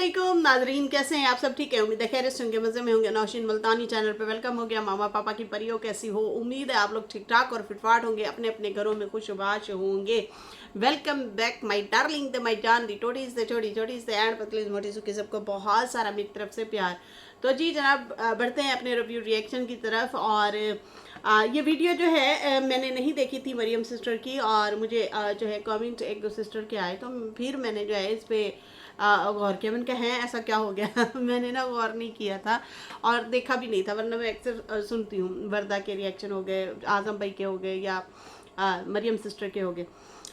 वालेकुम नाजरीन, कैसे हैं आप सब? ठीक है, उम्मीद है खैरियत से होंगे, मज़े में होंगे। नौशीन मुल्तानी चैनल पे वेलकम हो गया। मामा पापा की परियों कैसी हो? उम्मीद है आप लोग ठीक ठाक और फिटफाट होंगे, अपने अपने घरों में खुशबाश होंगे। Welcome back my darling the my जान दी टोटीज द छोटीज द एंड पतलीज मोटी सुखी, सबको बहुत सारा मेरी तरफ से प्यार। तो जी जनाब, बढ़ते हैं अपने रिव्यू रिएक्शन की तरफ। और ये वीडियो जो है मैंने नहीं देखी थी मरियम सिस्टर की, और मुझे जो है कमेंट एक दो सिस्टर के आए, तो फिर मैंने जो है इस पर गौर किया। मैंने कहा है ऐसा क्या हो गया मैंने ना गौर नहीं किया था और देखा भी नहीं था, वरना मैं अक्सर सुनती हूँ वर्दा के रिएक्शन हो गए, आजम भाई के हो गए, या मरियम सिस्टर के हो गए।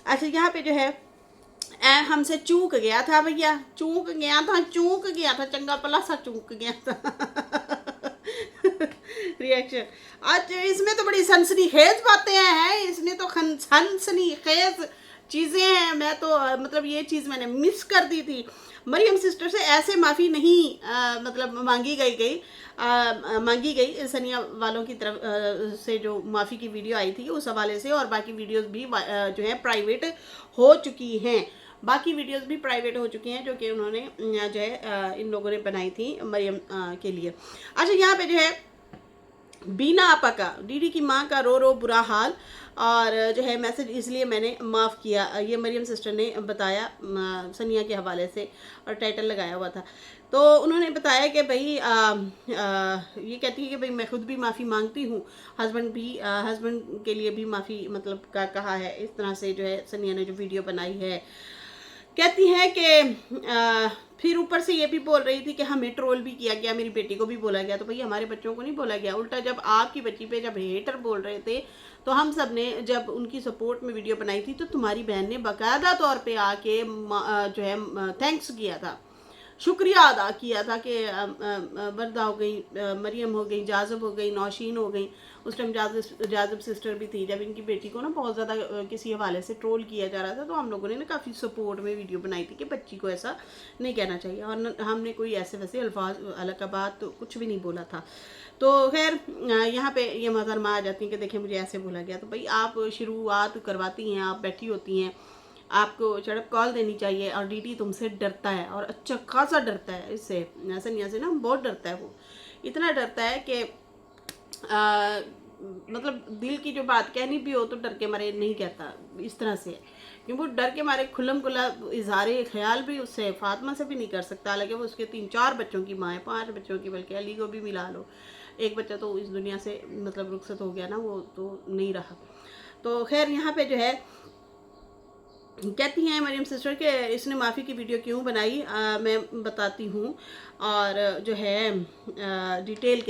अच्छा, यहाँ पे जो है हमसे चूक गया था भैया, चूक गया था चंगा भला सा चूक गया था रिएक्शन आज इसमें तो बड़ी सनसनीखेज बातें हैं, इसमें तो सनसनीखेज चीज़ें हैं। मैं तो मतलब ये चीज़ मैंने मिस कर दी थी। मरियम सिस्टर से ऐसे माफ़ी नहीं मतलब मांगी गई सनिया वालों की तरफ से जो माफ़ी की वीडियो आई थी उस हवाले से, और बाकी वीडियोस भी जो है प्राइवेट हो चुकी हैं। बाकी वीडियोस भी प्राइवेट हो चुकी हैं जो कि उन्होंने जो है इन लोगों ने बनाई थी मरियम के लिए। अच्छा, यहाँ पे जो है बीना आपा का, डीडी की माँ का रो रो बुरा हाल, और जो है मैसेज इसलिए मैंने माफ़ किया, ये मरियम सिस्टर ने बताया सनिया के हवाले से, और टाइटल लगाया हुआ था। तो उन्होंने बताया कि भाई ये कहती है कि भाई मैं खुद भी माफ़ी मांगती हूँ, हस्बैंड के लिए भी माफ़ी मतलब का कहा है। इस तरह से जो है सनिया ने जो वीडियो बनाई है, कहती है कि फिर ऊपर से ये भी बोल रही थी कि हमें ट्रोल भी किया गया, मेरी बेटी को भी बोला गया। तो भाई हमारे बच्चों को नहीं बोला गया, उल्टा जब आपकी बच्ची पे जब हेटर बोल रहे थे तो हम सब ने जब उनकी सपोर्ट में वीडियो बनाई थी तो तुम्हारी बहन ने बाकायदा तौर पे आके जो है थैंक्स किया था, शुक्रिया अदा किया था कि वर्दा हो गई, मरियम हो गई, जाज़ब हो गई, नौशीन हो गई। उस टाइम जाज़ब सिस्टर भी थी जब इनकी बेटी को ना बहुत ज़्यादा किसी हवाले से ट्रोल किया जा रहा था। तो हम लोगों ने ना काफ़ी सपोर्ट में वीडियो बनाई थी कि बच्ची को ऐसा नहीं कहना चाहिए, और हमने कोई ऐसे वैसे अल्फाज अलकाबात तो कुछ भी नहीं बोला था। तो खैर यहाँ पे ये मोहतरमा आ जाती हैं कि देखिए मुझे ऐसे बोला गया। तो भाई आप शुरुआत करवाती हैं, आप बैठी होती हैं, आपको चढ़प कॉल देनी चाहिए। और डीडी तुमसे डरता है, और अच्छा खासा डरता है इससे, सनिया से ना बहुत डरता है। वो इतना डरता है कि मतलब दिल की जो बात कहनी भी हो तो डर के मारे नहीं कहता, इस तरह से है। क्योंकि वो डर के मारे खुल्लम खुल्ला इजहार ख्याल भी उससे फातिमा से भी नहीं कर सकता। हालांकि वो उसके 3-4 बच्चों की माँ है, 5 बच्चों की, बल्कि अली को भी मिला लो, एक बच्चा तो इस दुनिया से मतलब रुखसत हो गया ना, वो तो नहीं रहा। तो खैर यहाँ पे जो है कहती हैं मरियम सिस्टर के इसने माफ़ी की वीडियो क्यों बनाई, मैं बताती हूँ। और जो है डिटेल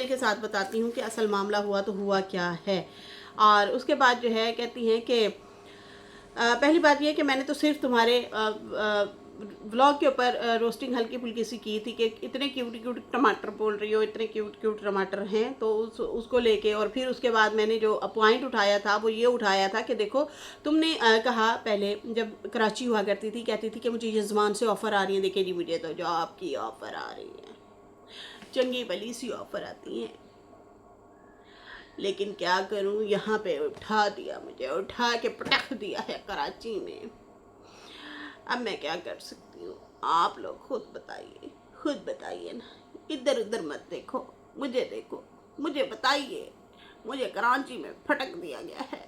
के साथ बताती हूँ कि असल मामला हुआ तो हुआ क्या है। और उसके बाद जो है कहती हैं कि पहली बात यह कि मैंने तो सिर्फ तुम्हारे व्लॉग के ऊपर रोस्टिंग हल्की फुल्की सी की थी कि इतने क्यूट क्यूट टमाटर बोल रही हो, इतने क्यूट क्यूट टमाटर हैं। तो उसको लेके, और फिर उसके बाद मैंने जो पॉइंट उठाया था वो ये उठाया था कि देखो तुमने कहा पहले जब कराची हुआ करती थी, कहती थी कि मुझे यजमान से ऑफ़र आ रही है। देखिए जी, मुझे तो जॉब की ऑफ़र आ रही है, चंगी भली सी ऑफ़र आती हैं, लेकिन क्या करूं, यहाँ पे मुझे उठा के पटक दिया है कराची में। अब मैं क्या कर सकती हूँ, आप लोग खुद बताइए ना, इधर उधर मत देखो, मुझे देखो, मुझे बताइए। मुझे कराची में फटक दिया गया है,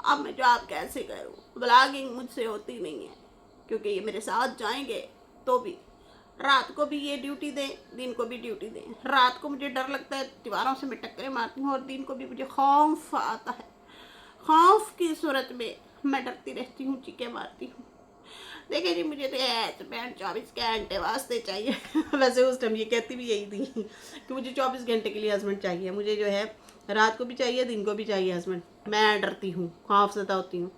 अब मैं जॉब कैसे करूँ? ब्लॉगिंग मुझसे होती नहीं है, क्योंकि ये मेरे साथ जाएंगे तो भी रात को भी ये ड्यूटी दें, दिन को भी ड्यूटी दें। रात को मुझे डर लगता है, दीवारों से मैं टक्करें मारती हूँ, और दिन को भी मुझे खौफ आता है। खौफ की सूरत में मैं डरती रहती हूँ, चीखें मारती हूँ। देखिए जी, मुझे तो 24 घंटे वास्ते चाहिए वैसे उस टाइम ये कहती भी यही थी कि मुझे 24 घंटे के लिए हस्बैंड चाहिए, मुझे जो है रात को भी चाहिए, दिन को भी चाहिए हस्बैंड। मैं डरती हूँ, खौफ ज़्यादा होती हूँ।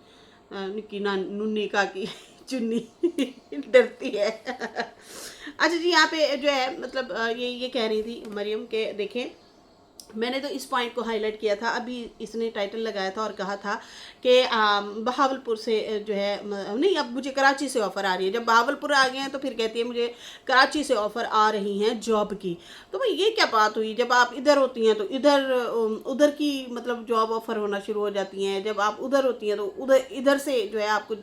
निक्की ना नुन्नी का की चुन्नी डरती है अच्छा जी, यहाँ पे जो है मतलब ये कह रही थी मरियम के, देखें मैंने तो इस पॉइंट को हाईलाइट किया था, अभी इसने टाइटल लगाया था और कहा था कि बहावलपुर से जो है नहीं, अब मुझे कराची से ऑफ़र आ रही है। जब बहावलपुर आ गए हैं तो फिर कहती है मुझे कराची से ऑफ़र आ रही हैं जॉब की। तो भाई ये क्या बात हुई? जब आप इधर होती हैं तो उधर की मतलब जॉब ऑफ़र होना शुरू हो जाती हैं, जब आप उधर होती हैं तो इधर से जो है आपको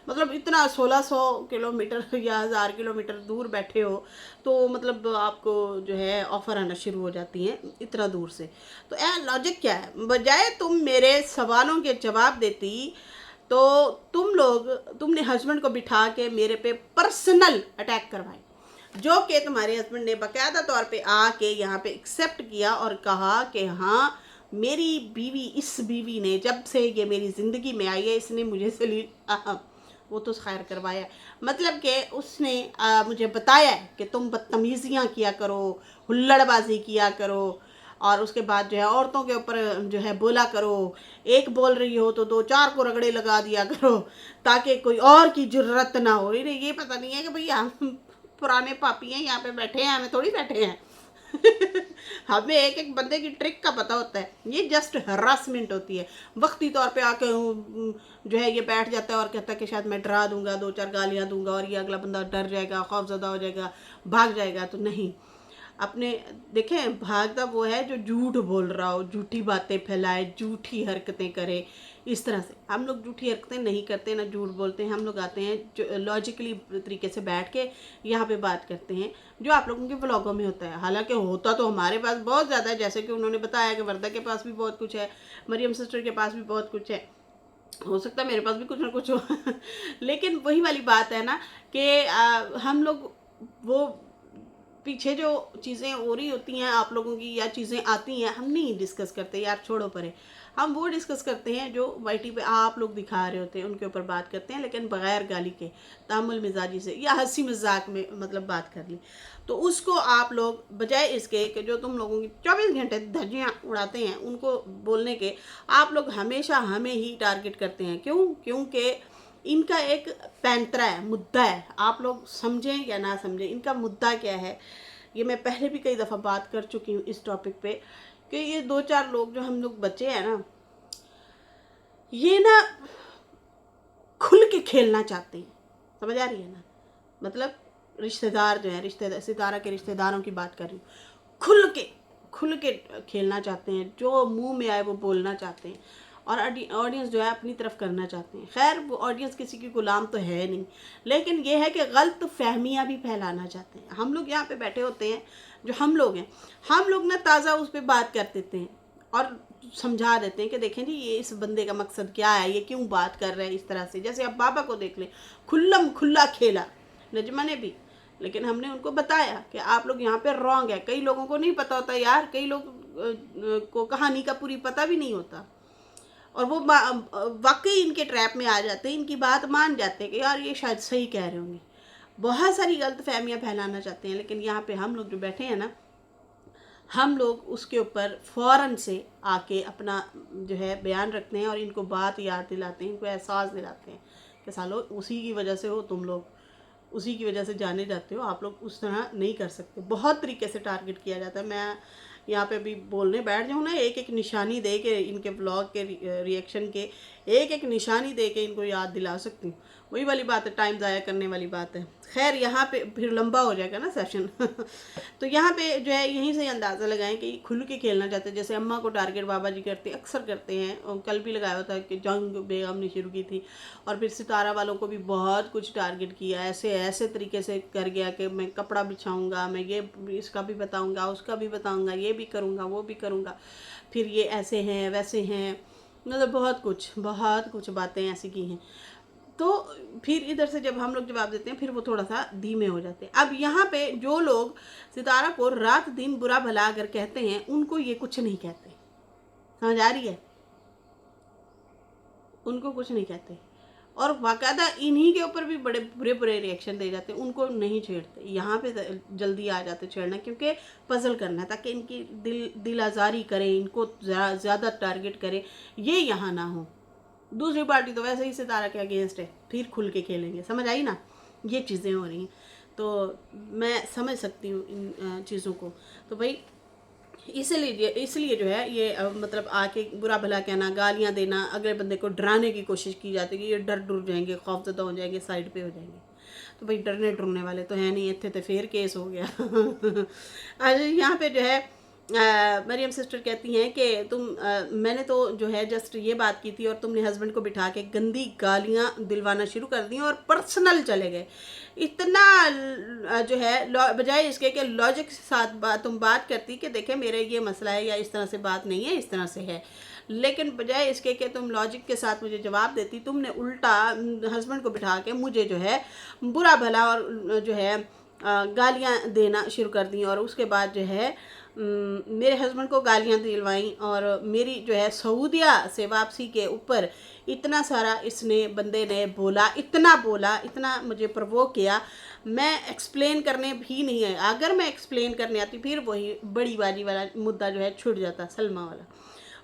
मतलब इतना 1600 किलोमीटर या 1000 किलोमीटर दूर बैठे हो तो मतलब आपको जो है ऑफर आना शुरू हो जाती हैं इतना दूर से। तो लॉजिक क्या है, बजाय तुम मेरे सवालों के जवाब देती तो तुमने हस्बैंड को बिठा के मेरे पे पर्सनल अटैक करवाए, जो कि तुम्हारे हस्बैंड ने बाकायदा तौर पे आके यहाँ पे एक्सेप्ट किया और कहा कि हाँ मेरी बीवी, इस बीवी ने जब से ये मेरी ज़िंदगी में आई है इसने मुझे वो तो खैर करवाया, मतलब कि उसने मुझे बताया कि तुम बदतमीज़ियाँ किया करो, हुल्लड़बाजी किया करो और उसके बाद जो है औरतों के ऊपर जो है बोला करो, एक बोल रही हो तो दो चार को रगड़े लगा दिया करो ताकि कोई और की जरूरत ना हो। इन्हें ये पता नहीं है कि भैया हम पुराने पापी हैं, यहाँ पे बैठे हैं, हमें थोड़ी बैठे हैं हमें एक एक बंदे की ट्रिक का पता होता है। ये जस्ट हरासमेंट होती है, वक्ती तौर पे आके जो है ये बैठ जाता है और कहता है कि शायद मैं डरा दूंगा, दो चार गालियाँ दूंगा और ये अगला बंदा डर जाएगा, खौफजदा हो जाएगा, भाग जाएगा। तो नहीं, अपने देखें, भागता वो है जो झूठ बोल रहा हो, झूठी बातें फैलाए, झूठी हरकतें करे। इस तरह से हम लोग झूठी हरकतें नहीं करते, ना झूठ बोलते हैं। हम लोग आते हैं जो लॉजिकली तरीके से बैठ के यहाँ पे बात करते हैं, जो आप लोगों के व्लॉगों में होता है। हालांकि होता तो हमारे पास बहुत ज़्यादा है, जैसे कि उन्होंने बताया कि वर्दा के पास भी बहुत कुछ है, मरियम सिस्टर के पास भी बहुत कुछ है, हो सकता है मेरे पास भी कुछ ना कुछ हो लेकिन वही वाली बात है ना कि हम लोग वो पीछे जो चीज़ें हो रही होती हैं आप लोगों की या चीज़ें आती हैं, हम नहीं डिस्कस करते यार, छोड़ो परे। हम वो डिस्कस करते हैं जो वाईटी पे आप लोग दिखा रहे होते हैं, उनके ऊपर बात करते हैं, लेकिन बगैर गाली के, तामुल मिजाजी से या हंसी मजाक में मतलब बात कर ली। तो उसको आप लोग बजाय इसके कि जो तुम लोगों की 24 घंटे धज्जियाँ उड़ाते हैं उनको बोलने के, आप लोग हमेशा हमें ही टारगेट करते हैं। क्यों? क्योंकि इनका एक पैंतरा है, मुद्दा है। आप लोग समझें या ना समझें, इनका मुद्दा क्या है ये मैं पहले भी कई दफ़ा बात कर चुकी हूँ इस टॉपिक पे कि ये दो चार लोग जो हम लोग बच्चे हैं ना, ये ना खुल के खेलना चाहते हैं। समझ आ रही है ना? मतलब रिश्तेदार जो है, रिश्तेदार सितारा के रिश्तेदारों की बात कर रही हूँ, खुल के खेलना चाहते हैं, जो मुंह में आए वो बोलना चाहते हैं और ऑडियंस जो है अपनी तरफ करना चाहते हैं। खैर वो ऑडियंस किसी की गुलाम तो है नहीं, लेकिन ये है कि गलत फहमियाँ भी फैलाना चाहते हैं। हम लोग यहाँ पे बैठे होते हैं, जो हम लोग हैं, हम लोग ना ताज़ा उस पर बात कर देते हैं और समझा देते हैं कि देखें जी ये इस बंदे का मकसद क्या है, ये क्यों बात कर रहे हैं इस तरह से। जैसे अब बाबा को देख लें, खुल्लम खुल्ला खेला नजमा ने भी, लेकिन हमने उनको बताया कि आप लोग यहाँ पे रॉन्ग है। कई लोगों को नहीं पता होता यार, कई लोग को कहानी का पूरी पता भी नहीं होता और वो वाकई इनके ट्रैप में आ जाते हैं, इनकी बात मान जाते हैं कि यार ये शायद सही कह रहे होंगे। बहुत सारी गलत फहमियाँ फैलाना चाहते हैं, लेकिन यहाँ पे हम लोग जो बैठे हैं ना, हम लोग उसके ऊपर फ़ौरन से आके अपना जो है बयान रखते हैं और इनको बात याद दिलाते हैं, इनको एहसास दिलाते हैं कि सालो उसी की वजह से हो तुम लोग, उसी की वजह से जाने जाते हो, आप लोग उस तरह नहीं कर सकते। बहुत तरीके से टारगेट किया जाता है। मैं यहाँ पे भी बोलने बैठ जाऊँ ना, एक एक निशानी दे के इनके ब्लॉग के रिएक्शन के एक एक निशानी दे के इनको याद दिला सकती हूँ। वही वाली बात है, टाइम ज़ाया करने वाली बात है। खैर यहाँ पे फिर लंबा हो जाएगा ना सेशन तो यहाँ पे जो है यहीं से अंदाज़ा लगाएं कि खुल के खेलना चाहते हैं। जैसे अम्मा को टारगेट बाबा जी करते अक्सर करते हैं, और कल भी लगाया था कि जंग बेगम ने शुरू की थी, और फिर सितारा वालों को भी बहुत कुछ टारगेट किया, ऐसे ऐसे तरीके से कर गया कि मैं कपड़ा बिछाऊँगा, मैं ये इसका भी बताऊँगा, उसका भी बताऊँगा, ये भी करूँगा, वो भी करूँगा, फिर ये ऐसे हैं वैसे हैं, मतलब बहुत कुछ बातें ऐसी की हैं। तो फिर इधर से जब हम लोग जवाब देते हैं फिर वो थोड़ा सा धीमे हो जाते हैं। अब यहाँ पे जो लोग सितारा को रात दिन बुरा भला अगर कहते हैं, उनको ये कुछ नहीं कहते। समझ आ रही है? उनको कुछ नहीं कहते और बाकायदा इन्हीं के ऊपर भी बड़े बुरे बुरे रिएक्शन दे जाते हैं, उनको नहीं छेड़ते। यहाँ पे जल्दी आ जाते छेड़ना, क्योंकि पजल करना है ताकि इनकी दिल आज़ारी करें, इनको ज़्यादा टारगेट करें, ये यहाँ ना हो। दूसरी पार्टी तो वैसे ही सितारा के अगेंस्ट है, फिर खुल के खेलेंगे। समझ आई ना? ये चीज़ें हो रही हैं, तो मैं समझ सकती हूँ इन चीज़ों को। तो भाई इसलिए जो है ये मतलब आके बुरा भला कहना, गालियाँ देना, अगले बंदे को डराने की कोशिश की जाती है कि ये डर जाएंगे, खौफजदा हो जाएंगे, साइड पे हो जाएंगे। तो भाई डरने वाले तो है नहीं, इतने तो फिर केस हो गया आज यहाँ पे जो है मरियम सिस्टर कहती हैं कि मैंने तो जो है जस्ट ये बात की थी और तुमने हस्बैंड को बिठा के गंदी गालियां दिलवाना शुरू कर दी और पर्सनल चले गए। इतना जो है बजाय इसके कि लॉजिक के साथ तुम बात करती कि देखे मेरे ये मसला है या इस तरह से बात नहीं है, इस तरह से है, लेकिन बजाय इसके कि तुम लॉजिक के साथ मुझे जवाब देती, तुमने उल्टा हस्बैंड को बिठा के मुझे जो है बुरा भला और जो है गालियां देना शुरू कर दी। और उसके बाद जो है मेरे हस्बैंड को गालियां दिलवाई और मेरी जो है सऊदिया से वापसी के ऊपर इतना सारा इसने बंदे ने बोला, इतना मुझे प्रवोक किया। मैं एक्सप्लेन करने भी नहीं है, अगर मैं एक्सप्लेन करने आती फिर वही बड़ी बाजी वाला मुद्दा जो है छूट जाता, सलमा वाला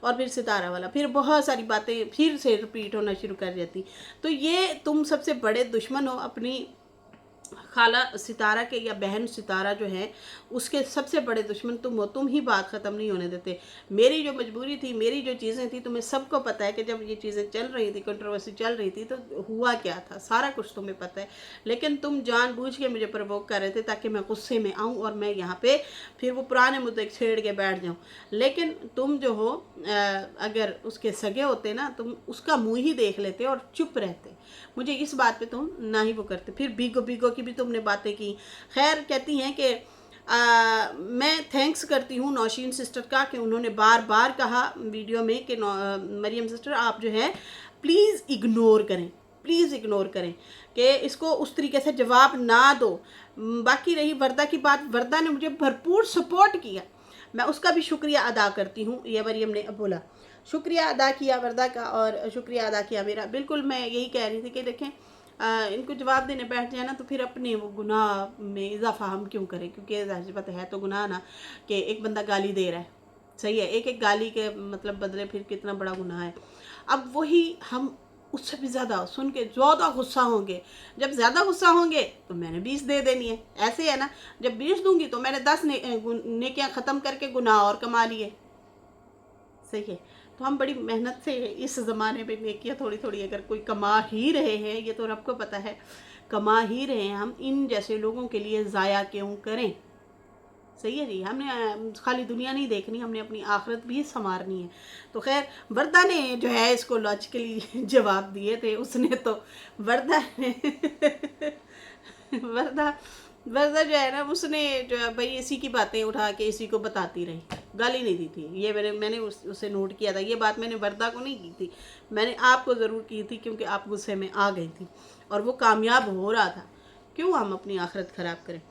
और फिर सितारा वाला, फिर बहुत सारी बातें फिर से रिपीट होना शुरू कर जाती। तो ये तुम सबसे बड़े दुश्मन हो अपनी खाला सितारा के या बहन सितारा जो है उसके सबसे बड़े दुश्मन तुम हो। तुम ही बात ख़त्म नहीं होने देते। मेरी जो मजबूरी थी, मेरी जो चीज़ें थी, तुम्हें सबको पता है कि जब ये चीज़ें चल रही थी, कंट्रोवर्सी चल रही थी, तो हुआ क्या था सारा कुछ तुम्हें पता है। लेकिन तुम जानबूझ के मुझे प्रवोक कर रहे थे ताकि मैं गुस्से में आऊँ और मैं यहाँ पे फिर वो पुराने मुद्दे छेड़ के बैठ जाऊँ। लेकिन तुम जो हो अगर उसके सगे होते ना, तुम उसका मुँह ही देख लेते और चुप रहते। मुझे इस बात पे तुम ना ही वो करते। फिर भीगो भीगो की भी तुमने बातें की। खैर कहती हैं कि मैं थैंक्स करती हूँ नौशीन सिस्टर का कि उन्होंने बार बार कहा वीडियो में कि मरियम सिस्टर आप जो है प्लीज़ इग्नोर करें कि इसको उस तरीके से जवाब ना दो। बाकी रही वर्दा की बात, वर्दा ने मुझे भरपूर सपोर्ट किया, मैं उसका भी शुक्रिया अदा करती हूँ। ये मरियम ने बोला शुक्रिया अदा किया वर्दा का और शुक्रिया अदा किया मेरा। बिल्कुल मैं यही कह रही थी कि देखें इनको जवाब देने बैठ जाए ना तो फिर अपने वो गुनाह में इजाफा हम क्यों करें, क्योंकि जाहिर बात है तो गुनाह ना कि एक बंदा गाली दे रहा है, सही है, एक एक गाली के मतलब बदले फिर कितना बड़ा गुनाह है। अब वही हम उससे भी ज़्यादा सुन के ज़्यादा गुस्सा होंगे। जब ज़्यादा गुस्सा होंगे तो मैंने 20 दे देनी है, ऐसे है ना। जब 20 दूंगी तो मैंने 10 नेकियां ख़त्म करके गुनाह और कमा लिए, सही है। तो हम बड़ी मेहनत से इस ज़माने में नेकियां थोड़ी थोड़ी अगर कोई कमा ही रहे हैं, ये तो रब को पता है कमा ही रहे हैं, हम इन जैसे लोगों के लिए ज़ाया क्यों करें, सही है जी। हमने खाली दुनिया नहीं देखनी, हमने अपनी आखिरत भी संवारनी है। तो खैर वर्दा ने जो है इसको लॉजिकली जवाब दिए थे। उसने तो वर्दा ने वर्दा जो है ना उसने जो है भाई इसी की बातें उठा के इसी को बताती रही, गाली नहीं दी थी। ये मैंने उसे नोट किया था। ये बात मैंने वर्दा को नहीं की थी, मैंने आपको ज़रूर की थी क्योंकि आप गुस्से में आ गई थी और वो कामयाब हो रहा था। क्यों हम अपनी आखिरत ख़राब करें।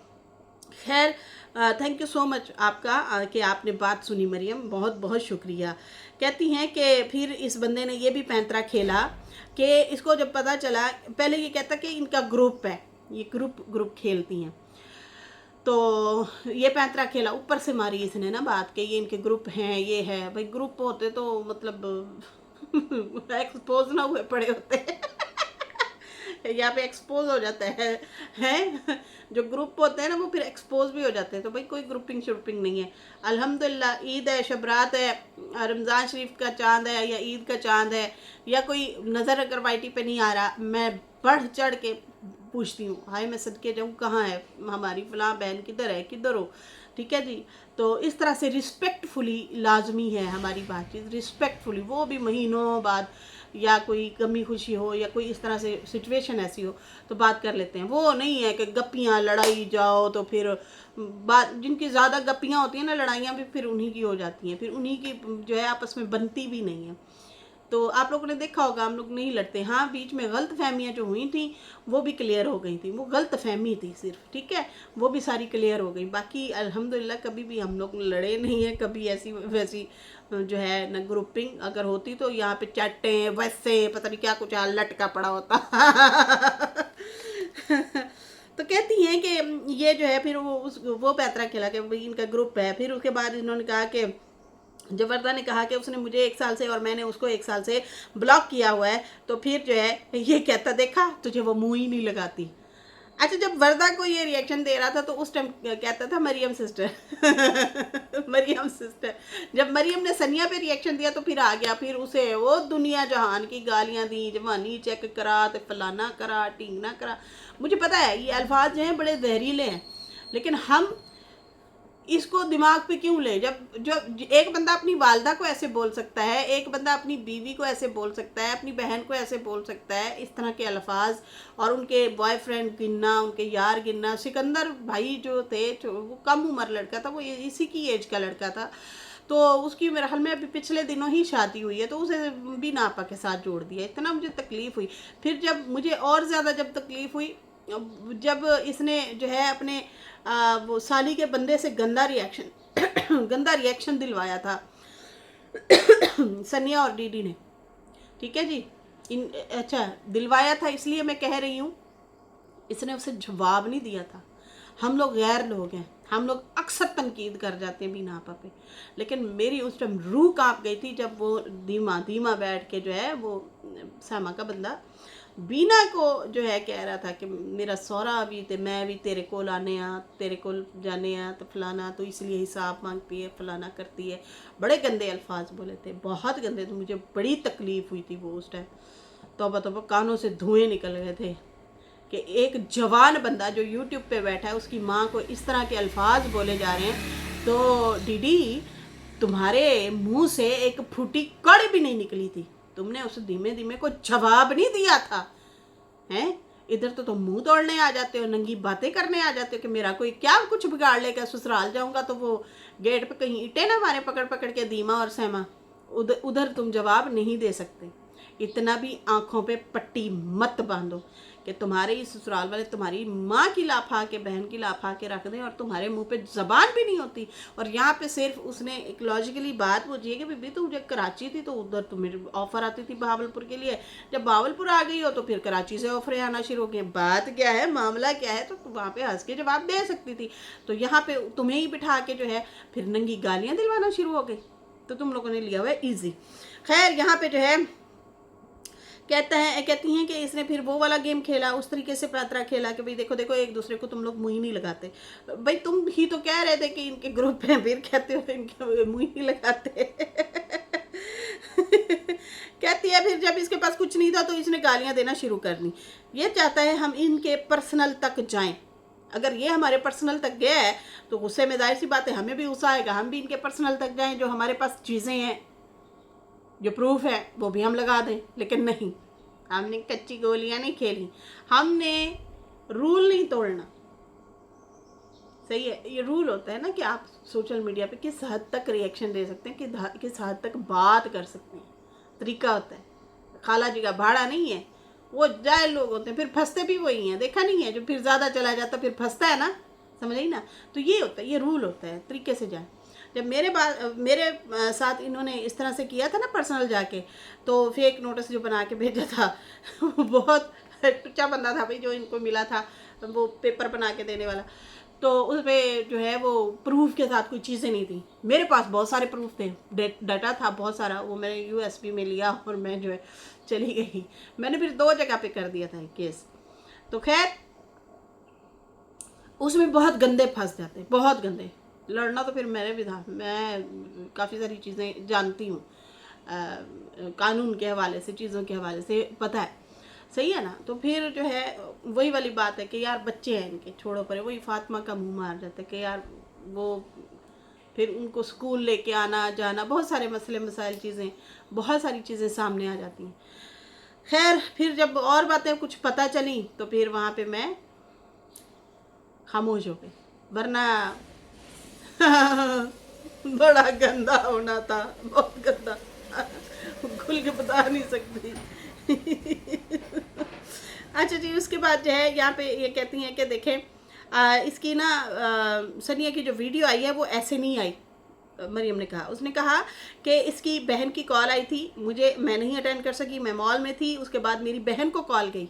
खैर थैंक यू सो मच आपका कि आपने बात सुनी मरियम, बहुत बहुत शुक्रिया। कहती हैं कि फिर इस बंदे ने ये भी पैंतरा खेला कि इसको जब पता चला, पहले ये कहता कि इनका ग्रुप है, ये ग्रुप खेलती हैं, तो ये पैंतरा खेला, ऊपर से मारी इसने ना बात कि ये इनके ग्रुप हैं, ये है भाई ग्रुप होते तो मतलब एक्सपोज ना हुए पड़े होते यहाँ पे एक्सपोज हो जाता है जो ग्रुप होते हैं ना वो फिर एक्सपोज भी हो जाते हैं। तो भाई कोई ग्रुपिंग शुरुपिंग नहीं है। अल्हम्दुलिल्लाह ईद है, शबरात है, रमज़ान शरीफ का चांद है या ईद का चांद है या कोई नज़र अगर वाइटी पे नहीं आ रहा, मैं बढ़ चढ़ के पूछती हूँ हाय मैं सदके जाऊँ, कहाँ है हमारी फलां बहन, किधर है, किधर हो, ठीक है जी। तो इस तरह से रिस्पेक्टफुली लाजमी है हमारी बातचीत, रिस्पेक्टफुली, वो भी महीनों बाद या कोई कमी खुशी हो या कोई इस तरह से सिचुएशन ऐसी हो तो बात कर लेते हैं। वो नहीं है कि गप्पियाँ लड़ाई जाओ तो फिर बात, जिनकी ज़्यादा गप्पियाँ होती हैं ना लड़ाइयाँ भी फिर उन्हीं की हो जाती हैं, फिर उन्हीं की जो है आपस में बनती भी नहीं है। तो आप लोगों ने देखा होगा हम लोग नहीं लड़ते। हाँ बीच में गलत फहमियाँ जो हुई थी वो भी क्लियर हो गई थी, वो गलत फहमी थी सिर्फ, ठीक है, वो भी सारी क्लियर हो गई। बाकी अल्हम्दुलिल्लाह कभी भी हम लोग लड़े नहीं हैं, कभी ऐसी वैसी जो है न ग्रुपिंग अगर होती तो यहाँ पे चट्टे वैसे पता नहीं क्या कुछ लटका पड़ा होता तो कहती हैं कि ये जो है फिर वो पैतरा खेला कि भाई इनका ग्रुप है। फिर उसके बाद इन्होंने कहा कि जब वर्दा ने कहा कि उसने मुझे 1 साल से और मैंने उसको 1 साल से ब्लॉक किया हुआ है, तो फिर जो है ये कहता देखा तुझे वो मुँह ही नहीं लगाती। अच्छा जब वर्दा को ये रिएक्शन दे रहा था तो उस टाइम कहता था मरियम सिस्टर मरियम सिस्टर। जब मरियम ने सनिया पे रिएक्शन दिया तो फिर आ गया, फिर उसे वो दुनिया जहान की गालियां दी, जवानी चेक करा तो फलाना करा टींगना करा। मुझे पता है ये अल्फाज जो हैं बड़े जहरीले हैं, लेकिन हम इसको दिमाग पे क्यों ले? जब एक बंदा अपनी वालदा को ऐसे बोल सकता है, एक बंदा अपनी बीवी को ऐसे बोल सकता है, अपनी बहन को ऐसे बोल सकता है, इस तरह के अल्फाज, और उनके बॉयफ्रेंड गिनना, उनके यार गिनना। सिकंदर भाई जो थे, वो कम उम्र लड़का था, वो इसी की एज का लड़का था, तो उसकी मेरे ख्याल में अभी पिछले दिनों ही शादी हुई है, तो उसे भी नापा के साथ जोड़ दिया। इतना मुझे तकलीफ़ हुई। फिर जब मुझे और ज़्यादा जब तकलीफ़ हुई, जब इसने जो है अपने वो साली के बंदे से गंदा रिएक्शन गंदा रिएक्शन दिलवाया था सनिया और डीडी ने, ठीक है जी। अच्छा, दिलवाया था इसलिए मैं कह रही हूँ, इसने उसे जवाब नहीं दिया था। हम लोग गैर लोग हैं, हम लोग अक्सर तनकीद कर जाते हैं बिना आपा पे, लेकिन मेरी उस टाइम रूह कांप गई थी जब वो धीमा धीमा बैठ के जो है वो सामा का बंदा बीना को जो है कह रहा था कि मेरा सौरा भी ते मैं भी तेरे को आने आ, तेरे को जाने आ, तो फलाना, तो इसलिए हिसाब मांगती है, फलाना करती है। बड़े गंदे अल्फाज बोले थे, बहुत गंदे। तो मुझे बड़ी तकलीफ़ हुई थी वो उस टाइम। तौबा तौबा, कानों से धुएं निकल गए थे कि एक जवान बंदा जो यूट्यूब पे बैठा है, उसकी माँ को इस तरह के अल्फाज बोले जा रहे हैं। तो डीडी, तुम्हारे मुंह से एक फूटी कड़ भी नहीं निकली थी, तुमने उस धीमे धीमे को जवाब नहीं दिया था, हैं? इधर तो तुम मुंह तोड़ने आ जाते हो, नंगी बातें करने आ जाते हो कि मेरा कोई क्या कुछ बिगाड़ लेगा, ससुराल जाऊंगा तो वो गेट पे कहीं ईंटें ना मारे पकड़ पकड़ के दीमा और सहमा। उधर तुम जवाब नहीं दे सकते। इतना भी आंखों पे पट्टी मत बांधो कि तुम्हारे ही ससुराल वाले तुम्हारी माँ की लाफा के, बहन की लाफा के रख दें और तुम्हारे मुंह पे जबान भी नहीं होती। और यहाँ पे सिर्फ उसने एक लॉजिकली बात पूछी है कि बीबी तुम जब कराची थी तो उधर तुम्हें ऑफर आती थी बहावलपुर के लिए, जब बहावलपुर आ गई हो तो फिर कराची से ऑफरें आना शुरू हो गई। बात क्या है, मामला क्या है? तो तुम वहाँ पे हंस के जवाब दे सकती थी। तो यहाँ पे तुम्हें ही बिठा के जो है फिर नंगी गालियाँ दिलवाना शुरू हो गई। तो तुम लोगों ने लिया हुआ है ईजी। खैर, यहाँ पे जो है कहती हैं कि इसने फिर वो वाला गेम खेला, उस तरीके से पैतरा खेला कि भाई देखो देखो एक दूसरे को तुम लोग मुँह ही नहीं लगाते। भाई तुम ही तो कह रहे थे कि इनके ग्रुप में, फिर कहते हो इनके मुँह ही नहीं लगाते कहती है फिर जब इसके पास कुछ नहीं था तो इसने गालियाँ देना शुरू कर दी। ये चाहता है हम इनके पर्सनल तक जाएं। अगर ये हमारे पर्सनल तक गया है तो गुस्से में जाहिर सी बात है हमें भी गुस्सा आएगा, हम भी इनके पर्सनल तक जाएं, जो हमारे पास चीज़ें हैं, जो प्रूफ है वो भी हम लगा दें। लेकिन नहीं, हमने कच्ची गोलियां नहीं खेली, हमने रूल नहीं तोड़ना। सही है, ये रूल होता है ना कि आप सोशल मीडिया पे किस हद तक रिएक्शन दे सकते हैं, कि किस हद तक बात कर सकते हैं, तरीका होता है। खाला जी का भाड़ा नहीं है, वो जाए लोग होते हैं, फिर फंसते भी वही हैं। देखा नहीं है, जो फिर ज़्यादा चला जाता फिर फंसता है ना, समझ आई ना। तो ये होता है, ये रूल होता है, तरीके से जाए। जब मेरे साथ इन्होंने इस तरह से किया था ना पर्सनल जाके, तो फेक नोटिस जो बना के भेजा था बहुत टुच्चा बंदा था भाई जो इनको मिला था, वो पेपर बना के देने वाला। तो उस पर जो है वो प्रूफ के साथ कोई चीज़ें नहीं थी। मेरे पास बहुत सारे प्रूफ थे, डाटा था बहुत सारा, वो मैंने यूएसबी में लिया और मैं जो है चली गई। मैंने फिर 2 जगह पे कर दिया था केस। तो खैर उसमें बहुत गंदे फंस जाते, बहुत गंदे। लड़ना तो फिर मैंने भी था, मैं काफ़ी सारी चीज़ें जानती हूँ, कानून के हवाले से, चीज़ों के हवाले से पता है, सही है ना। तो फिर जो है वही वाली बात है कि यार बच्चे हैं इनके, छोड़ो परे। वही फातिमा का मुंह मार जाता है कि यार वो फिर उनको स्कूल लेके आना जाना, बहुत सारे मसले मसाइल, चीज़ें, बहुत सारी चीज़ें सामने आ जाती हैं। खैर फिर जब और बातें कुछ पता चली तो फिर वहाँ पे मैं खामोश हो गई, वरना बड़ा गंदा होना था, बहुत गंदा, खुल के बता नहीं सकती अच्छा जी, उसके बाद जो है यहाँ पे ये कहती हैं कि देखें इसकी ना सनिया की जो वीडियो आई है वो ऐसे नहीं आई। मरियम ने कहा, उसने कहा कि इसकी बहन की कॉल आई थी मुझे, मैं नहीं अटेंड कर सकी, मैं मॉल में थी। उसके बाद मेरी बहन को कॉल गई,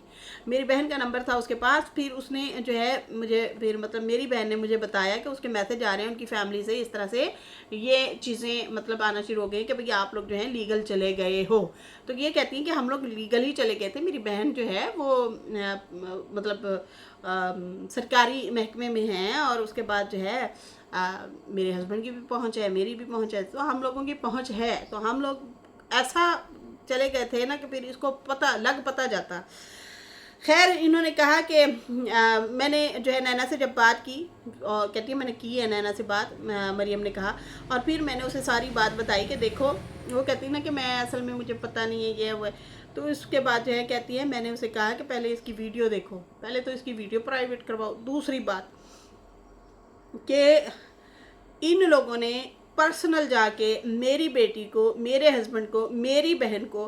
मेरी बहन का नंबर था उसके पास। फिर उसने जो है मुझे, फिर मतलब मेरी बहन ने मुझे बताया कि उसके मैसेज आ रहे हैं उनकी फैमिली से, इस तरह से ये चीज़ें मतलब आना शुरू हो गई कि भैया आप लोग जो हैं लीगल चले गए हो। तो ये कहती हैं कि हम लोग लीगल ही चले गए थे। मेरी बहन जो है वो मतलब सरकारी महकमे में हैं, और उसके बाद जो है मेरे हस्बैंड की भी पहुंच है, मेरी भी पहुंच है, तो हम लोगों की पहुंच है। तो हम लोग ऐसा चले गए थे ना कि फिर इसको पता जाता। खैर इन्होंने कहा कि मैंने जो है नैना से जब बात की, और कहती है मैंने की है नैना से बात, मरियम ने कहा, और फिर मैंने उसे सारी बात बताई कि देखो, वो कहती है ना कि मैं असल में मुझे पता नहीं है ये वो है। तो इसके बाद जो है कहती है मैंने उसे कहा कि पहले इसकी वीडियो देखो, पहले तो इसकी वीडियो प्राइवेट करवाओ। दूसरी बात कि इन लोगों ने पर्सनल जाके मेरी बेटी को, मेरे हस्बैंड को, मेरी बहन को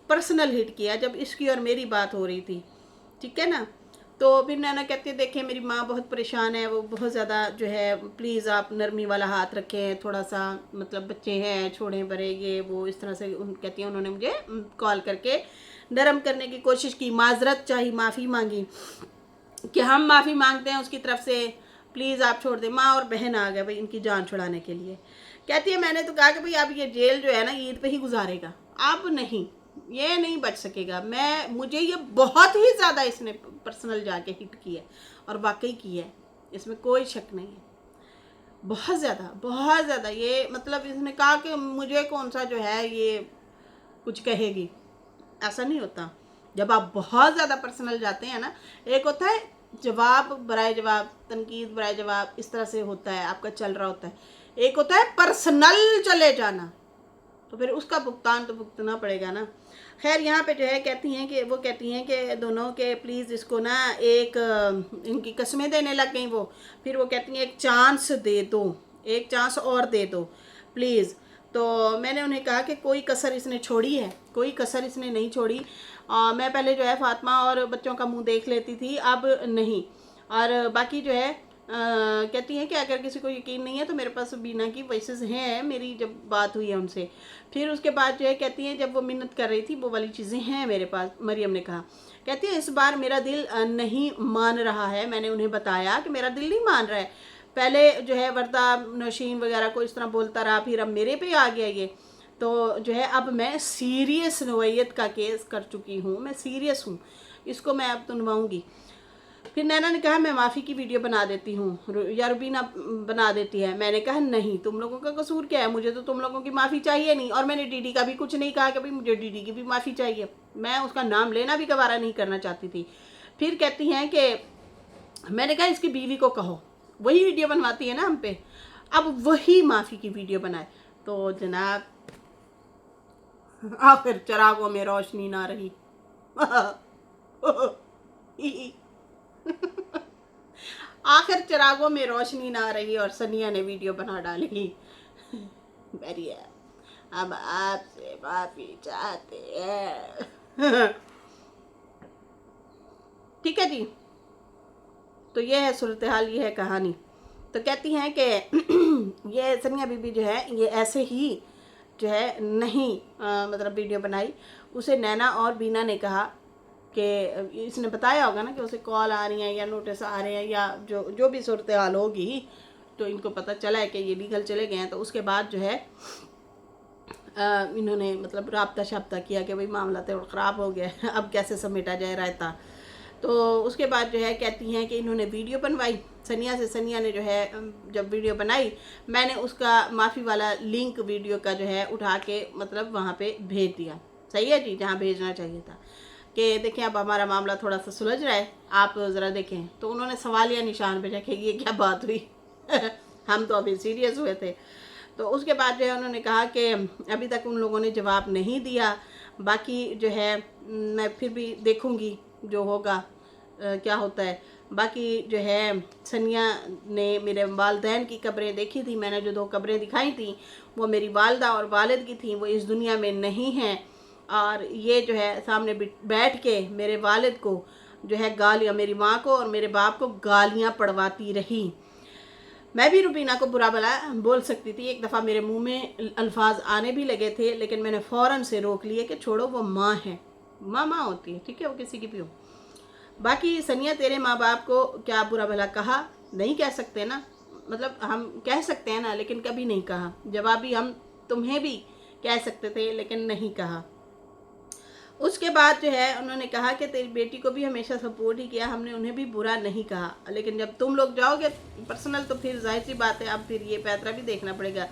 पर्सनल हिट किया जब इसकी और मेरी बात हो रही थी, ठीक है ना। तो फिर नैना कहती है देखिए मेरी माँ बहुत परेशान है, वो बहुत ज़्यादा जो है, प्लीज़ आप नरमी वाला हाथ रखें थोड़ा सा, मतलब बच्चे हैं छोड़े बड़े ये वो, इस तरह से कहती हैं। उन्होंने मुझे कॉल करके नरम करने की कोशिश की, माजरत चाहिए, माफ़ी मांगी कि हम माफ़ी मांगते हैं उसकी तरफ से, प्लीज़ आप छोड़ दें। माँ और बहन आ गए भाई इनकी जान छुड़ाने के लिए। कहती है मैंने तो कहा कि भाई अब ये जेल जो है ना ईद पे ही गुजारेगा, अब नहीं, ये नहीं बच सकेगा। मुझे ये बहुत ही ज़्यादा इसने पर्सनल जाके हिट की है, और वाकई की है, इसमें कोई शक नहीं है, बहुत ज़्यादा। ये मतलब इसने कहा कि मुझे कौन सा जो है ये कुछ कहेगी, ऐसा नहीं होता। जब आप बहुत ज़्यादा पर्सनल जाते हैं ना, एक होता है जवाब बराए जवाब, तनकीद बराए जवाब, इस तरह से होता है, आपका चल रहा होता है। एक होता है पर्सनल चले जाना, तो फिर उसका भुगतान तो भुगतना पड़ेगा ना। खैर यहाँ पे जो है कहती हैं कि, वो कहती हैं कि दोनों के प्लीज़ इसको ना एक, इनकी कस्में देने लग गई वो। फिर वो कहती हैं एक चांस दे दो, एक चांस और दे दो प्लीज़। तो मैंने उन्हें कहा कि कोई कसर इसने छोड़ी है, कोई कसर इसने नहीं छोड़ी। मैं पहले जो है फातिमा और बच्चों का मुंह देख लेती थी, अब नहीं। और बाकी जो है कहती हैं कि अगर किसी को यकीन नहीं है तो मेरे पास बीना की वॉइसेस हैं, मेरी जब बात हुई है उनसे। फिर उसके बाद जो है कहती हैं जब वो मिन्नत कर रही थी वो वाली चीज़ें हैं मेरे पास, मरियम ने कहा। कहती है इस बार मेरा दिल नहीं मान रहा है। मैंने उन्हें बताया कि मेरा दिल नहीं मान रहा है। पहले जो है वर्दा नौशीन वगैरह को इस तरह बोलता रहा, फिर अब मेरे पे आ गया ये। तो जो है अब मैं सीरियस नोयत का केस कर चुकी हूँ, मैं सीरियस हूँ, इसको मैं अब तुनवाऊँगी। फिर नैना ने कहा मैं माफ़ी की वीडियो बना देती हूँ, या रुबीना बना देती है। मैंने कहा नहीं, तुम लोगों का कसूर क्या है, मुझे तो तुम लोगों की माफ़ी चाहिए नहीं। और मैंने डीडी का भी कुछ नहीं कहा कि भाई मुझे डीडी की भी माफ़ी चाहिए, मैं उसका नाम लेना भी गवारा नहीं करना चाहती थी। फिर कहती हैं कि मैंने कहा इसकी बीवी को कहो, वही वीडियो बनवाती है ना हम पे, अब वही माफ़ी की वीडियो बनाए। तो जनाब आखिर चिरागों में रोशनी ना रही। आखिर चिरागों में रोशनी ना रही और सनिया ने वीडियो बना डाली। बढ़िया, अब आपसे माफी चाहते हैं। ठीक है जी, तो ये है सूरत हाल, ये है कहानी। तो कहती हैं कि ये सनिया बीबी जो है ये ऐसे ही जो है नहीं मतलब वीडियो बनाई। उसे नैना और बीना ने कहा कि इसने बताया होगा ना कि उसे कॉल आ रही हैं या नोटिस आ रहे हैं या जो भी सूरत हाल होगी, तो इनको पता चला है कि ये लीगल चले गए हैं। तो उसके बाद जो है इन्होंने मतलब राब्ता शाब्ता किया कि भाई मामला तो ख़राब हो गया, अब कैसे समेटा जाए रायता। तो उसके बाद जो है कहती हैं कि इन्होंने वीडियो बनवाई सनिया से। सनिया ने जो है जब वीडियो बनाई, मैंने उसका माफ़ी वाला लिंक वीडियो का जो है उठा के मतलब वहाँ पे भेज दिया। सही है जी, जहाँ भेजना चाहिए था कि देखें अब हमारा मामला थोड़ा सा सुलझ रहा है, आप ज़रा देखें। तो उन्होंने सवालिया निशान भेजा कि ये क्या बात हुई। हम तो अभी सीरियस हुए थे। तो उसके बाद जो है उन्होंने कहा कि अभी तक उन लोगों ने जवाब नहीं दिया, बाकी जो है मैं फिर भी देखूँगी जो होगा क्या होता है। बाकी जो है सनिया ने मेरे वालदैन की कब्रें देखी थी, मैंने जो 2 कब्रें दिखाई थी वो मेरी वालदा और वालिद की थी, वो इस दुनिया में नहीं हैं। और ये जो है सामने बैठ के मेरे वालिद को जो है गालियाँ, मेरी माँ को और मेरे बाप को गालियाँ पड़वाती रही। मैं भी रुबीना को बुरा भला बोल सकती थी, एक दफ़ा मेरे मुंह में अल्फाज आने भी लगे थे, लेकिन मैंने फ़ौरन से रोक लिए कि छोड़ो, वो माँ है, माँ होती है, ठीक है, वो किसी की भी हो। बाकी सनिया तेरे माँ बाप को क्या बुरा भला कहा, नहीं कह सकते ना, मतलब हम कह सकते हैं ना, लेकिन कभी नहीं कहा। जवाब भी हम तुम्हें भी कह सकते थे लेकिन नहीं कहा। उसके बाद जो है उन्होंने कहा कि तेरी बेटी को भी हमेशा सपोर्ट ही किया, हमने उन्हें भी बुरा नहीं कहा, लेकिन जब तुम लोग जाओगे पर्सनल तो फिर जाहिर सी बात है अब फिर ये पैतरा भी देखना पड़ेगा।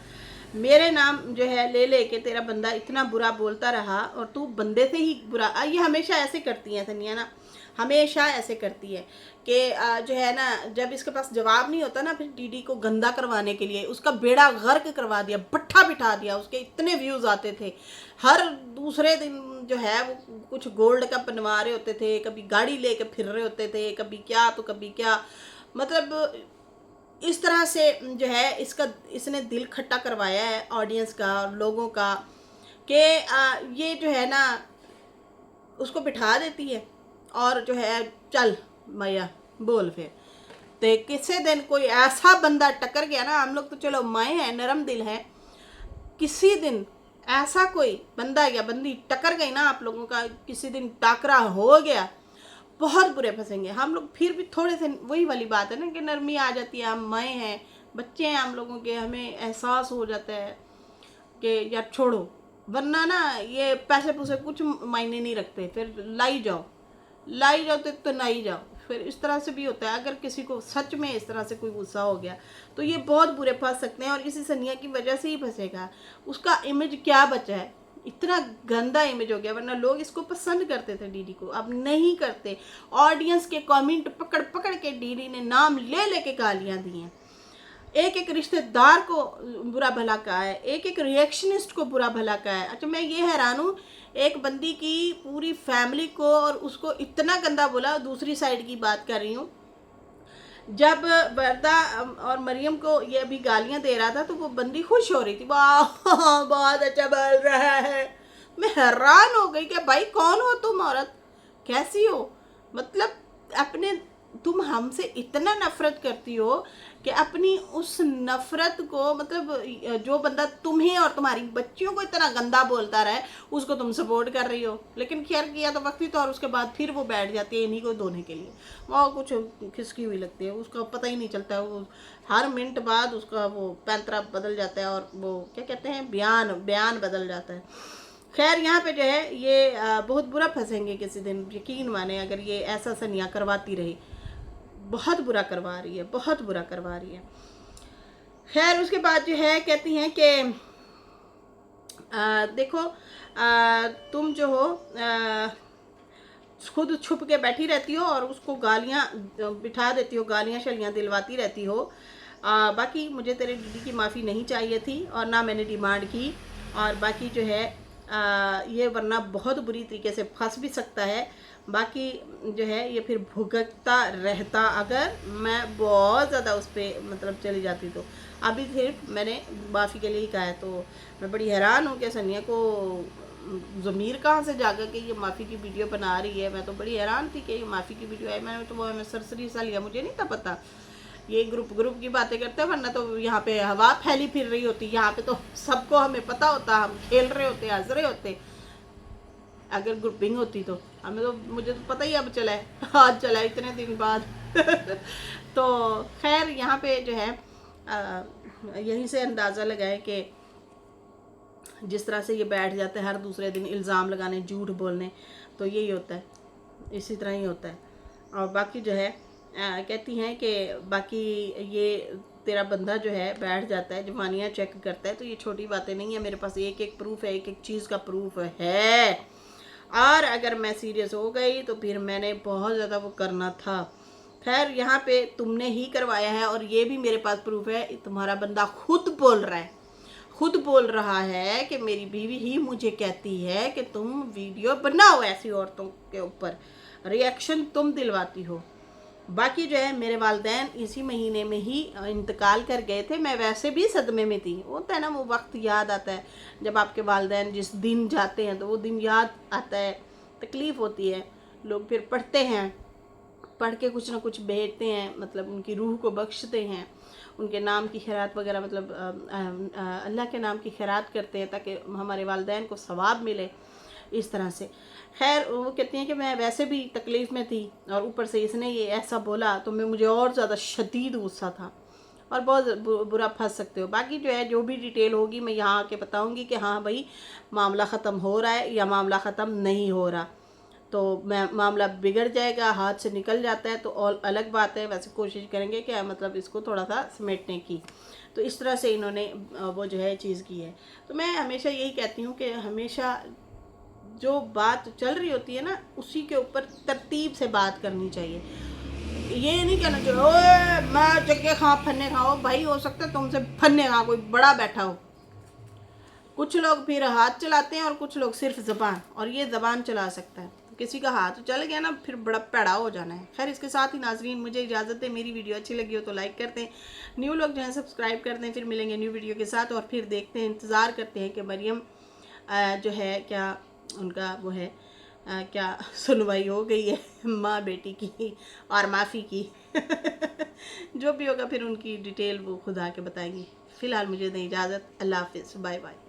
मेरे नाम जो है ले ले के तेरा बंदा इतना बुरा बोलता रहा और तू बंदे से ही बुरा, ये हमेशा ऐसे करती हैं सनिया ना, हमेशा ऐसे करती है कि जो है ना, जब इसके पास जवाब नहीं होता ना, फिर डीडी को गंदा करवाने के लिए उसका बेड़ा गर्क करवा दिया, भट्ठा बिठा दिया। उसके इतने व्यूज़ आते थे, हर दूसरे दिन जो है वो कुछ गोल्ड का बनवा रहे होते थे, कभी गाड़ी लेके फिर रहे होते थे, कभी क्या तो कभी क्या। मतलब इस तरह से जो है इसने दिल खट्टा करवाया है ऑडियंस का और लोगों का, कि ये जो है ना उसको बिठा देती है और जो है चल मैया बोल फिर। तो किसी दिन कोई ऐसा बंदा टकर गया ना, हम लोग तो चलो माए हैं, नरम दिल है, किसी दिन ऐसा कोई बंदा या बंदी टकर गई ना आप लोगों का, किसी दिन टाकरा हो गया, बहुत बुरे फंसेंगे हम लोग। फिर भी थोड़े से वही वाली बात है ना कि नरमी आ जाती है, हम माए हैं, बच्चे हैं हम लोगों के, हमें एहसास हो जाता है कि यार छोड़ो, वरना ना ये पैसे पूसे कुछ मायने नहीं रखते, फिर लाई जाओ तो नहीं जाओ। फिर इस तरह से भी होता है, अगर किसी को सच में इस तरह से कोई गुस्सा हो गया तो ये बहुत बुरे फंस सकते हैं, और इसी सनिया की वजह से ही फंसेगा। उसका इमेज क्या बचा है, इतना गंदा इमेज हो गया, वरना लोग इसको पसंद करते थे डीडी को, अब नहीं करते। ऑडियंस के कमेंट पकड़ पकड़ के डीडी ने नाम ले लेके गालियां दी हैं, एक एक रिश्तेदार को बुरा भला कहा है, एक एक रिएक्शनिस्ट को बुरा भला कहा है। अच्छा मैं ये हैरान हूँ, एक बंदी की पूरी फैमिली को और उसको इतना गंदा बोला। दूसरी साइड की बात कर रही हूँ, जब वर्दा और मरियम को ये अभी गालियां दे रहा था तो वो बंदी खुश हो रही थी, वाह बहुत अच्छा बोल रहा है। मैं हैरान हो गई कि भाई कौन हो तुम औरत, कैसी हो, मतलब अपने तुम हमसे इतना नफरत करती हो कि अपनी उस नफरत को, मतलब जो बंदा तुम्हें और तुम्हारी बच्चियों को इतना गंदा बोलता रहे उसको तुम सपोर्ट कर रही हो। लेकिन खैर किया तो वक्त ही तो, और उसके बाद फिर वो बैठ जाती है इन्हीं को धोने के लिए, वो कुछ खिसकी हुई लगती है, उसका पता ही नहीं चलता है, वो हर मिनट बाद उसका वो पैंतरा बदल जाता है और वो क्या कहते हैं बयान बदल जाता है। खैर यहाँ पे जो है ये बहुत बुरा फंसेंगे किसी दिन, यकीन माने, अगर ये ऐसा सनिया करवाती रही। बहुत बुरा करवा रही है, बहुत बुरा करवा रही है। खैर उसके बाद जो है कहती हैं कि देखो तुम जो हो खुद छुप के बैठी रहती हो और उसको गालियाँ बिठा देती हो, गालियाँ शलियाँ दिलवाती रहती हो। बाकी मुझे तेरे दीदी की माफ़ी नहीं चाहिए थी और ना मैंने डिमांड की। और बाकी जो है ये वरना बहुत बुरी तरीके से फंस भी सकता है। बाकी जो है ये फिर भुगतता रहता अगर मैं बहुत ज़्यादा उस पर मतलब चली जाती तो। अभी सिर्फ मैंने माफ़ी के लिए ही कहा है, तो मैं बड़ी हैरान हूँ कि सनिया को ज़मीर कहाँ से जागा कि ये माफ़ी की वीडियो बना रही है। मैं तो बड़ी हैरान थी कि ये माफ़ी की वीडियो आई, मैंने तो वो हमें सरसरी सा लिया, मुझे नहीं था पता ये ग्रुप की बातें करते हैं, वरना तो यहाँ पे हवा फैली फिर रही होती, यहाँ पे तो सबको हमें पता होता, हम खेल रहे होते, हंस रहे होते। अगर ग्रुपिंग होती तो हमें तो, मुझे तो पता ही अब चला है, आज चला है इतने दिन बाद तो खैर यहाँ पे जो है यहीं से अंदाज़ा लगाए कि जिस तरह से ये बैठ जाते हैं हर दूसरे दिन इल्ज़ाम लगाने, झूठ बोलने, तो यही होता है, इसी तरह ही होता है। और बाकी जो है कहती हैं कि बाकी ये तेरा बंदा जो है बैठ जाता है, जवानियाँ चेक करता है, तो ये छोटी बातें नहीं है, मेरे पास एक एक प्रूफ है, एक एक चीज़ का प्रूफ है। और अगर मैं सीरियस हो गई तो फिर मैंने बहुत ज़्यादा वो करना था। खैर यहाँ पे तुमने ही करवाया है और ये भी मेरे पास प्रूफ है, तुम्हारा बंदा खुद बोल रहा है, खुद बोल रहा है कि मेरी बीवी ही मुझे कहती है कि तुम वीडियो बनाओ ऐसी औरतों के ऊपर, रिएक्शन तुम दिलवाती हो। बाकी जो है मेरे वालिदैन इसी महीने में ही इंतकाल कर गए थे, मैं वैसे भी सदमे में थी। होता है ना वो वक्त याद आता है जब आपके वालिदैन जिस दिन जाते हैं तो वो दिन याद आता है, तकलीफ़ होती है। लोग फिर पढ़ते हैं, पढ़ के कुछ ना कुछ भेजते हैं, मतलब उनकी रूह को बख्शते हैं, उनके नाम की खैरात वगैरह, मतलब अल्लाह के नाम की खैरात करते हैं ताकि हमारे वालिदैन को सवाब मिले, इस तरह से। खैर वो कहती हैं कि मैं वैसे भी तकलीफ़ में थी और ऊपर से इसने ये ऐसा बोला तो मैं मुझे और ज़्यादा शदीद गुस्सा था और बहुत बुरा फंस सकते हो। बाकी जो है जो भी डिटेल होगी मैं यहाँ आके बताऊँगी कि हाँ भाई मामला ख़त्म हो रहा है या मामला ख़त्म नहीं हो रहा। तो मैं मामला बिगड़ जाएगा, हाथ से निकल जाता है तो और अलग बात है, वैसे कोशिश करेंगे कि मतलब इसको थोड़ा सा समेटने की। तो इस तरह से इन्होंने वो जो है चीज़ की है। तो मैं हमेशा यही कहती हूँ कि हमेशा जो बात चल रही होती है ना उसी के ऊपर तरतीब से बात करनी चाहिए। ये नहीं कहना चाहिए ओए मैं जगह खा फन्ने खाओ, भाई हो सकता है तुमसे फन्ने खा कोई बड़ा बैठा हो। कुछ लोग फिर हाथ चलाते हैं और कुछ लोग सिर्फ ज़बान, और ये ज़बान चला सकता है, किसी का हाथ चल गया ना फिर बड़ा पैड़ा हो जाना है। खैर इसके साथ ही नाजरीन मुझे इजाज़त है, मेरी वीडियो अच्छी लगी हो तो लाइक करते हैं, न्यू लोग जो है सब्सक्राइब करते हैं। फिर मिलेंगे न्यू वीडियो के साथ और फिर देखते हैं, इंतज़ार करते हैं कि मरियम जो है क्या उनका वो है क्या सुनवाई हो गई है माँ बेटी की और माफ़ी की जो भी होगा फिर उनकी डिटेल वो खुद आके बताएंगी। फ़िलहाल मुझे दें इजाज़त, अल्लाह हाफिज़, बाय बाय।